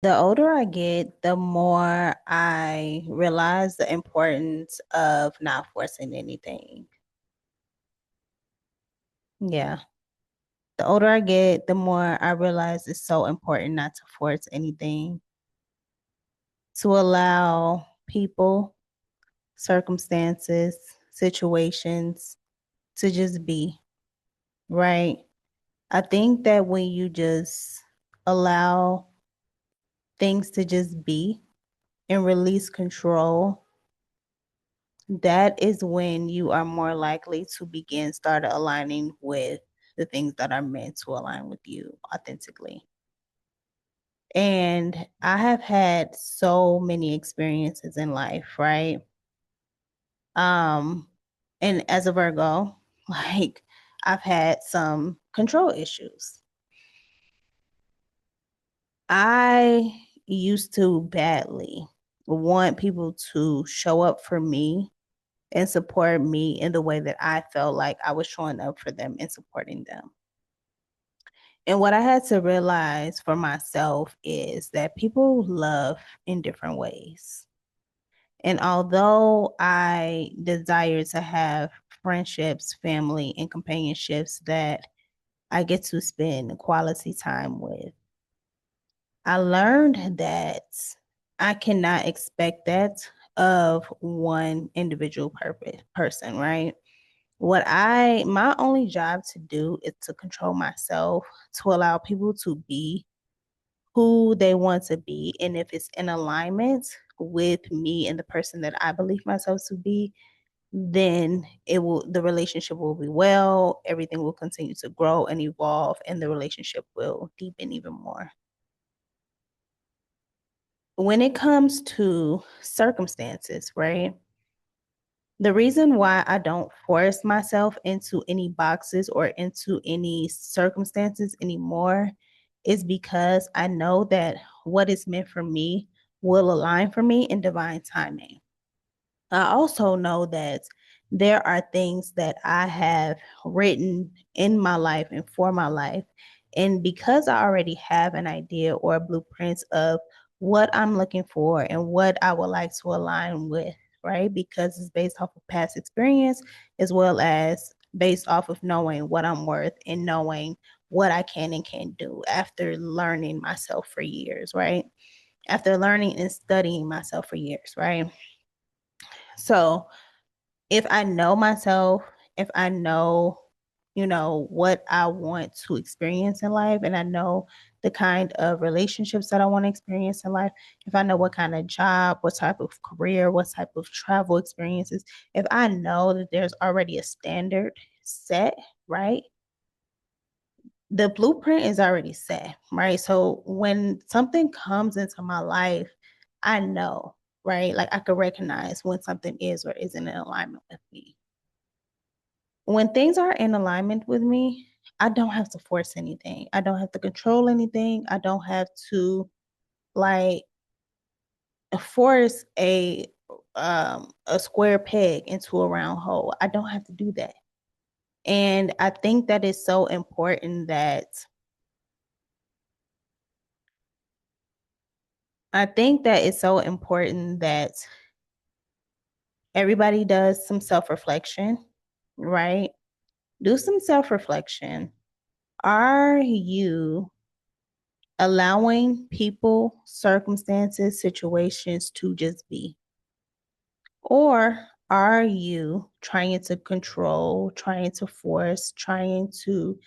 The older I get, the more I realize the importance of not forcing anything. Yeah. The older I get, the more I realize it's so important not to force anything, to allow people, circumstances, situations to just be, right? I think that when you just allow things to just be and release control, that is when you are more likely to begin start aligning with the things that are meant to align with you authentically. And I have had so many experiences in life, right? Um, and as a Virgo, like I've had some control issues. I used to badly want people to show up for me and support me in the way that I felt like I was showing up for them and supporting them. And what I had to realize for myself is that people love in different ways. And although I desire to have friendships, family, and companionships that I get to spend quality time with, I learned that I cannot expect that of one individual person, right? My only job to do is to control myself, to allow people to be who they want to be. And if it's in alignment with me and the person that I believe myself to be, then the relationship will be well, everything will continue to grow and evolve, and the relationship will deepen even more. When it comes to circumstances, right? The reason why I don't force myself into any boxes or into any circumstances anymore is because I know that what is meant for me will align for me in divine timing. I also know that there are things that I have written in my life and for my life. And because I already have an idea or a blueprint of what I'm looking for and what I would like to align with, right? Because it's based off of past experience as well as based off of knowing what I'm worth and knowing what I can and can't do after learning myself for years, right? After learning and studying myself for years, right? So if I know myself, if I know, what I want to experience in life, and I know the kind of relationships that I want to experience in life, if I know what kind of job, what type of career, what type of travel experiences, if I know that there's already a standard set, right? The blueprint is already set, right? So when something comes into my life, I know, right? Like I could recognize when something is or isn't in alignment with me. When things are in alignment with me, I don't have to force anything. I don't have to control anything. I don't have to like force a square peg into a round hole. I don't have to do that. And I think that is so important that I think that it's so important that everybody does some self-reflection, right? Do some self-reflection. Are you allowing people, circumstances, situations to just be? Or are you trying to control, trying to force, trying to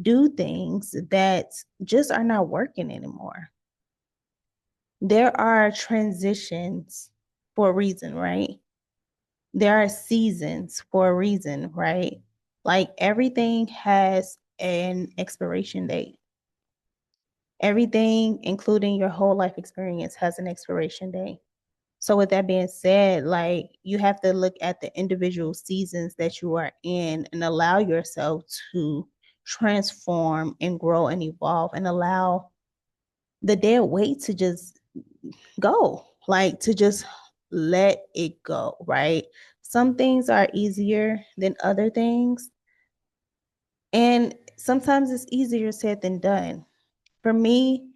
do things that just are not working anymore? There are transitions for a reason, right? There are seasons for a reason, right? Like everything has an expiration date. Everything, including your whole life experience, has an expiration date. So, with that being said, like you have to look at the individual seasons that you are in and allow yourself to transform and grow and evolve and allow the dead weight to just go, like to just let it go, right? Some things are easier than other things. And sometimes it's easier said than done. For me,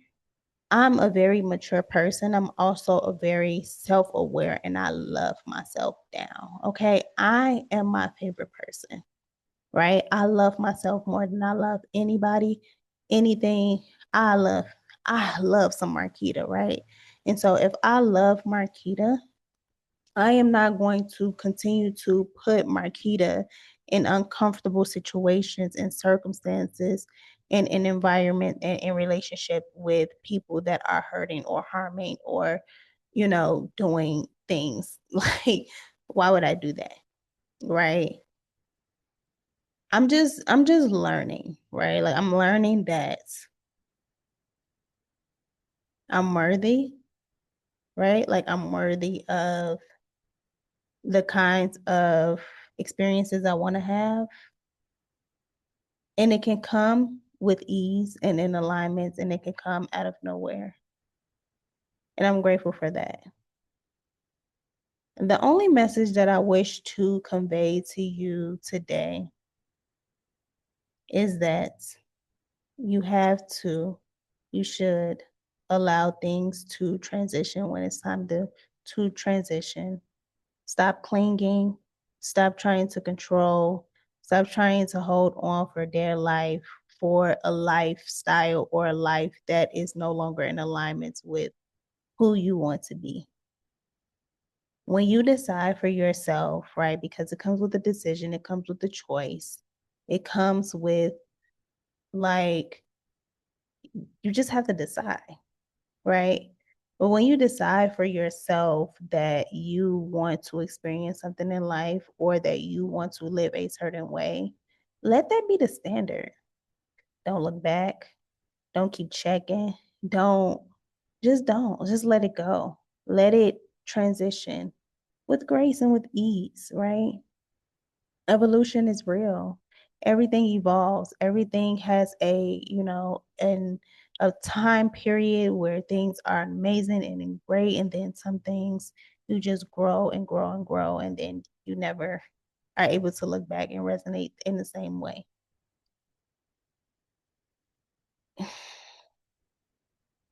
I'm a very mature person. I'm also a very self-aware and I love myself down. Okay. I am my favorite person, right? I love myself more than I love anybody, anything. I love, I love some Marquita, right? And so if I love Marquita, I am not going to continue to put Marquita in uncomfortable situations and circumstances in an environment and in relationship with people that are hurting or harming or, doing things like, why would I do that? Right. I'm just learning, right? Like I'm learning that I'm worthy, right? Like I'm worthy of the kinds of experiences I want to have. And it can come with ease and in alignments, and it can come out of nowhere. And I'm grateful for that. And the only message that I wish to convey to you today is that you have to, you should allow things to transition when it's time to transition. Stop clinging, stop trying to control, stop trying to hold on for dear life for a lifestyle or a life that is no longer in alignment with who you want to be. When you decide for yourself, right, because it comes with a decision, it comes with a choice, it comes with like, you just have to decide, right? But when you decide for yourself that you want to experience something in life or that you want to live a certain way, let that be the standard. Don't look back. Don't keep checking. Don't, just let it go. Let it transition with grace and with ease, right? Evolution is real. Everything evolves. Everything has a time period where things are amazing and great, and then some things you just grow and grow and grow, and then you never are able to look back and resonate in the same way.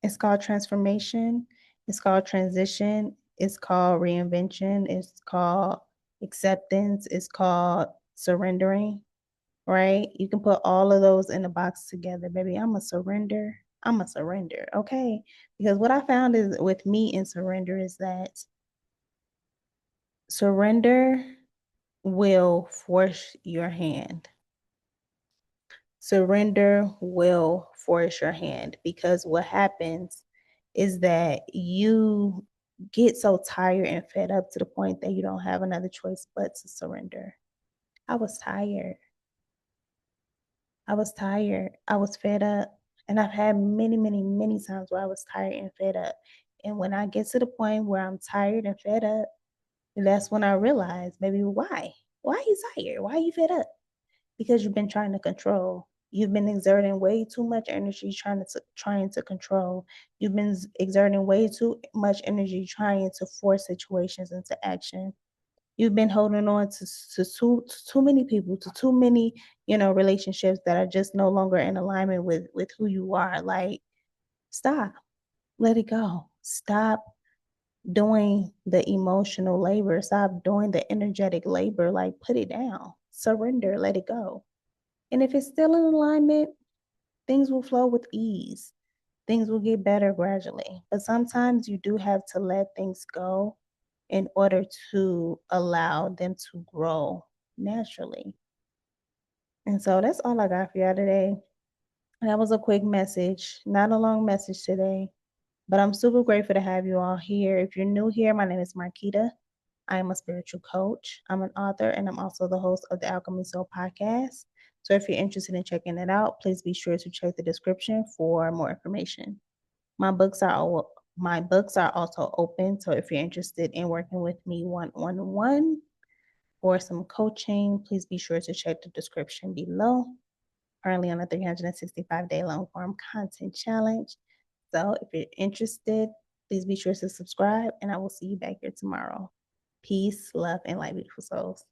It's called transformation. It's called transition. It's called reinvention. It's called acceptance. It's called surrendering, right? You can put all of those in a box together. Baby, I'm a surrender. I'm a surrender. Okay. Because what I found is with me in surrender is that surrender will force your hand. Surrender will force your hand because what happens is that you get so tired and fed up to the point that you don't have another choice but to surrender. I was tired. I was tired. I was fed up. And I've had many, many, many times where I was tired and fed up. And when I get to the point where I'm tired and fed up, that's when I realize, maybe why? Why are you tired? Why are you fed up? Because you've been trying to control. You've been exerting way too much energy trying to control. You've been exerting way too much energy trying to force situations into action. You've been holding on to too many people, to too many, relationships that are just no longer in alignment with who you are. Like, stop, let it go. Stop doing the emotional labor. Stop doing the energetic labor. Like, put it down. Surrender, let it go. And if it's still in alignment, things will flow with ease. Things will get better gradually. But sometimes you do have to let things go in order to allow them to grow naturally. And so that's all I got for y'all today. That was a quick message, not a long message today, but I'm super grateful to have you all here. If you're new here, my name is Marquita. I am a spiritual coach. I'm an author, and I'm also the host of the Alchemy Soul podcast. So if you're interested in checking it out, please be sure to check the description for more information. My books are also open. So if you're interested in working with me one-on-one or some coaching, please be sure to check the description below. Currently on a 365-day long form content challenge. So if you're interested, please be sure to subscribe, and I will see you back here tomorrow. Peace, love, and light, beautiful souls.